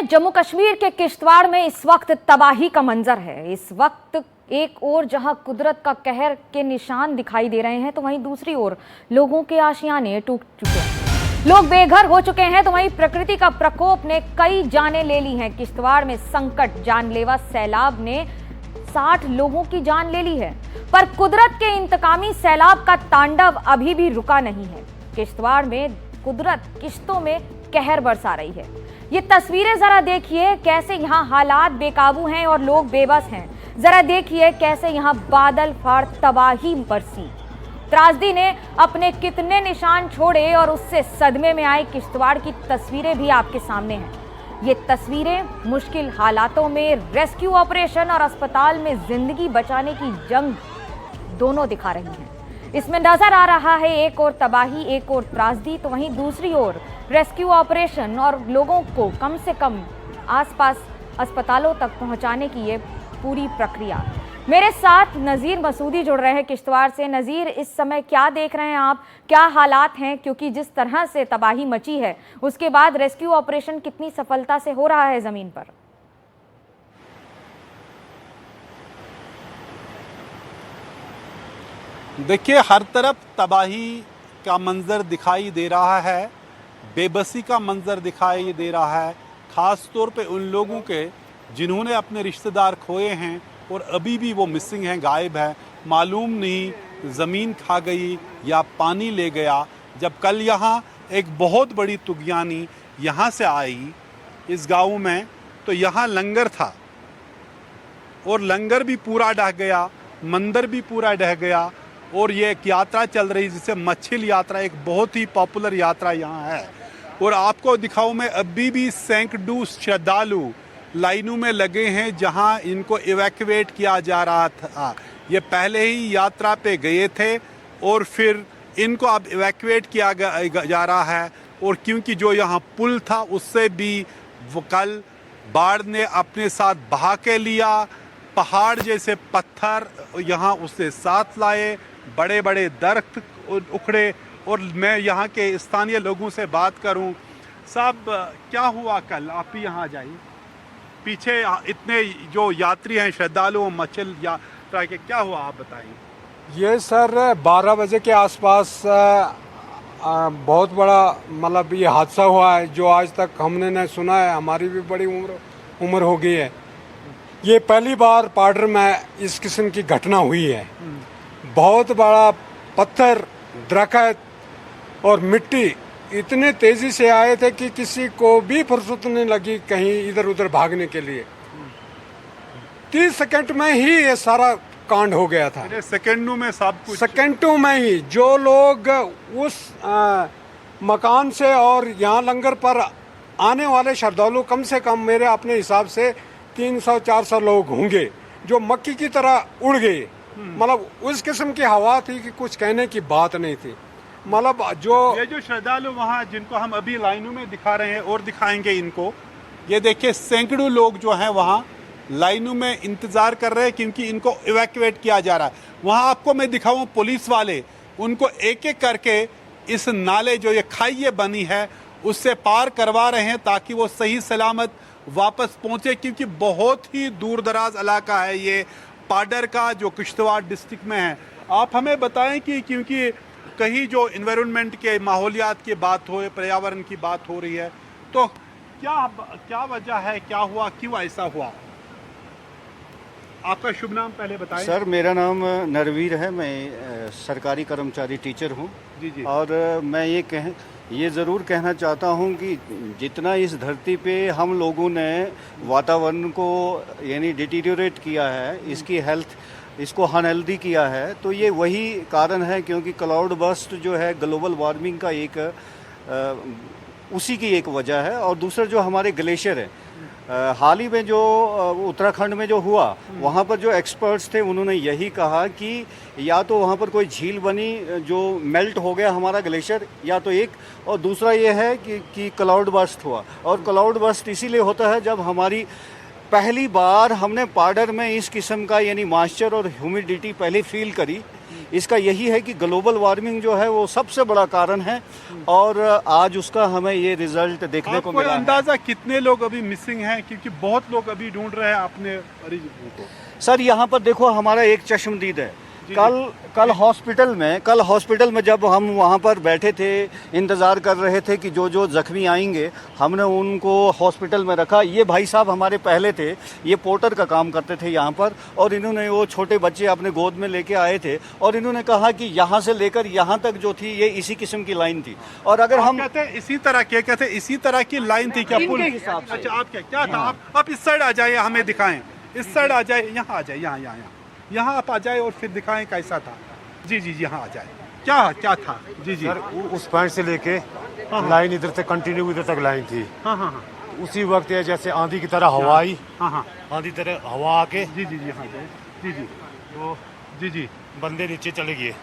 जम्मू कश्मीर के किश्तवाड़ में इस वक्त तबाही का मंजर है। इस वक्त एक ओर जहां कुदरत का कहर के निशान दिखाई दे रहे हैं, तो वहीं दूसरी ओर लोगों के आशियाने टूट चुके हैं, लोग बेघर हो चुके हैं। तो वहीं प्रकृति का प्रकोप ने कई जानें ले ली हैं। किश्तवाड़ में संकट जानलेवा सैलाब ने 60 लोगों की जान ले ली है, पर कुदरत के इंतकामी सैलाब का तांडव अभी भी रुका नहीं है। किश्तवाड़ में कुदरत किश्तों में कहर बरसा रही है। ये तस्वीरें जरा देखिए, कैसे यहाँ हालात बेकाबू हैं और लोग बेबस हैं। जरा देखिए कैसे यहाँ बादल फाड़ तबाही बरसी। त्रासदी ने अपने कितने निशान छोड़े और उससे सदमे में आए किश्तवाड़ की तस्वीरें भी आपके सामने हैं। ये तस्वीरें मुश्किल हालातों में रेस्क्यू ऑपरेशन और अस्पताल में जिंदगी बचाने की जंग दोनों दिखा रही हैं। इसमें नजर आ रहा है एक और तबाही, एक और त्रासदी, तो वहीं दूसरी ओर रेस्क्यू ऑपरेशन और लोगों को कम से कम आसपास अस्पतालों तक पहुंचाने की ये पूरी प्रक्रिया। मेरे साथ नज़ीर मसूदी जुड़ रहे हैं किश्तवाड़ से। नज़ीर, इस समय क्या देख रहे हैं आप, क्या हालात हैं? क्योंकि जिस तरह से तबाही मची है, उसके बाद रेस्क्यू ऑपरेशन कितनी सफलता से हो रहा है ज़मीन पर? देखिए, हर तरफ तबाही का मंजर दिखाई दे रहा है, बेबसी का मंजर दिखाई दे रहा है, ख़ास तौर पे उन लोगों के जिन्होंने अपने रिश्तेदार खोए हैं और अभी भी वो मिसिंग हैं, गायब है। मालूम नहीं ज़मीन खा गई या पानी ले गया। जब कल यहाँ एक बहुत बड़ी तुगयानी यहाँ से आई इस गांव में, तो यहाँ लंगर था और लंगर भी पूरा ढह गया, मंदिर भी पूरा ढह गया। और ये एक यात्रा चल रही जिसे मच्छिल यात्रा, एक बहुत ही पॉपुलर यात्रा यहाँ है। और आपको दिखाऊं मैं, अभी भी सैकड़ों श्रद्धालु लाइनों में लगे हैं जहाँ इनको इवैक्यूएट किया जा रहा था। ये पहले ही यात्रा पे गए थे और फिर इनको अब इवैक्यूएट किया जा रहा है। और क्योंकि जो यहाँ पुल था उससे भी वो कल बाढ़ ने अपने साथ बहा के लिया, पहाड़ जैसे पत्थर यहाँ उससे साथ लाए, बड़े बड़े दरख्त उखड़े। और मैं यहाँ के स्थानीय लोगों से बात करूँ, साहब क्या हुआ कल? आप ही यहाँ आ जाइए, पीछे इतने जो यात्री हैं, श्रद्धालु मच्छिल यात्रा के, क्या हुआ आप बताइए। ये सर 12 बजे के आसपास बहुत बड़ा मतलब ये हादसा हुआ है, जो आज तक हमने न सुना है। हमारी भी बड़ी उम्र हो गई है। ये पहली बार पाडर में इस किस्म की घटना हुई है। बहुत बड़ा पत्थर, दरख्त और मिट्टी इतने तेजी से आए थे कि किसी को भी फुर्सत नहीं लगी कहीं इधर उधर भागने के लिए। 30 सेकंड में ही ये सारा कांड हो गया था। सेकंडों में सब कुछ, सेकंडों में ही जो लोग उस मकान से और यहाँ लंगर पर आने वाले श्रद्धालु, कम से कम मेरे अपने हिसाब से 300-400 लोग होंगे, जो मक्खी की तरह उड़ गए। मतलब उस किस्म की हवा थी कि कुछ कहने की बात नहीं थी। मतलब ये जो श्रद्धालु वहाँ जिनको हम अभी लाइनों में दिखा रहे हैं और दिखाएंगे इनको, ये देखिए सैकड़ों लोग जो हैं वहाँ लाइनों में इंतजार कर रहे हैं क्योंकि इनको इवैक्यूएट किया जा रहा है। वहाँ आपको मैं दिखाऊं, पुलिस वाले उनको एक एक करके इस नाले जो ये खाई बनी है उससे पार करवा रहे हैं ताकि वो सही सलामत वापस पहुंचे, क्योंकि बहुत ही दूर दराज इलाका है ये पाडर का, जो किश्तवाड़ डिस्ट्रिक्ट में है। आप हमें बताएं कि क्योंकि कहीं जो इन्वायरमेंट के, माहौलियात की बात हो, पर्यावरण की बात हो रही है, तो क्या वजह है, क्या हुआ, क्यों ऐसा हुआ? आपका शुभ नाम पहले बताएं। सर, मेरा नाम नरवीर है, मैं सरकारी कर्मचारी टीचर हूँ। जी जी। और मैं ये ज़रूर कहना चाहता हूँ कि जितना इस धरती पे हम लोगों ने वातावरण को यानी डिटीरियोरेट किया है, इसकी हेल्थ, इसको अनहेल्दी किया है, तो ये वही कारण है। क्योंकि क्लाउड बर्स्ट जो है ग्लोबल वार्मिंग का उसी की एक वजह है। और दूसरा जो हमारे ग्लेशियर है, हाल ही में जो उत्तराखंड में जो हुआ, वहाँ पर जो एक्सपर्ट्स थे उन्होंने यही कहा कि या तो वहाँ पर कोई झील बनी जो मेल्ट हो गया हमारा ग्लेशियर, या तो एक, और दूसरा ये है कि क्लाउड बर्स्ट हुआ। और क्लाउड बर्स्ट इसीलिए होता है जब हमारी पहली बार हमने पाडर में इस किस्म का यानी मॉइस्चर और ह्यूमिडिटी पहले फील करी, इसका यही है कि ग्लोबल वार्मिंग जो है वो सबसे बड़ा कारण है और आज उसका हमें ये रिजल्ट देखने को आपको मिला है। अंदाजा कितने लोग अभी मिसिंग हैं, क्योंकि बहुत लोग अभी ढूंढ रहे हैं अपने मरीजों को। सर यहाँ पर देखो हमारा एक चश्मदीद है। कल हॉस्पिटल में जब हम वहाँ पर बैठे थे, इंतज़ार कर रहे थे कि जो जो जख्मी आएंगे, हमने उनको हॉस्पिटल में रखा। ये भाई साहब हमारे पहले थे, ये पोर्टर का काम करते थे यहाँ पर, और इन्होंने वो छोटे बच्चे अपने गोद में लेके आए थे और इन्होंने कहा कि यहाँ से लेकर यहाँ तक जो थी ये इसी किस्म की लाइन थी। और अगर हम कहते हैं इसी तरह की लाइन थी क्या पुल? अच्छा, आप क्या था? आप इस साइड आ जाइए, हमें दिखाएं। इस साइड आ जाए, यहाँ आ जाए, यहाँ आप आ जाए और फिर दिखाएं कैसा था। जी, यहाँ आ जाए। क्या था? जी। सर उस पॉइंट से लेके लाइन इधर तक कंटिन्यू इधर तक लाइन थी। हाँ। उसी वक्त ये जैसे आंधी की तरह हवा आई, हाँ। आंधी तरह हवा आके जी हाँ तो जी बंदे नीचे चले गए।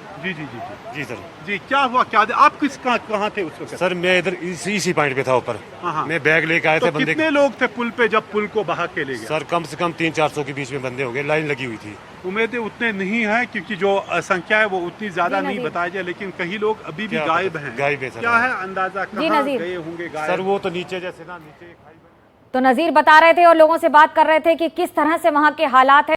जी सर। जी, क्या हुआ? आप कहाँ थे उस वक्त? सर मैं इधर इसी पॉइंट पे था ऊपर। हाँ। मैं बैग लेके आए तो थे बंदे। कितने लोग थे पुल पे जब पुल को बहा के ले गया? सर कम से कम 300-400 के बीच में बंदे होंगे, लाइन लगी हुई थी। उम्मीदें उतने नहीं है, क्योंकि जो संख्या है वो उतनी ज्यादा नहीं बताई जाए, लेकिन कई लोग अभी भी गायब हैं। सर। क्या है अंदाजा, कहाँ गए होंगे गायब? सर वो तो नीचे जैसे ना नीचे तो नजीर बता रहे थे और लोगों से बात कर रहे थे कि किस तरह से वहां के हालात है।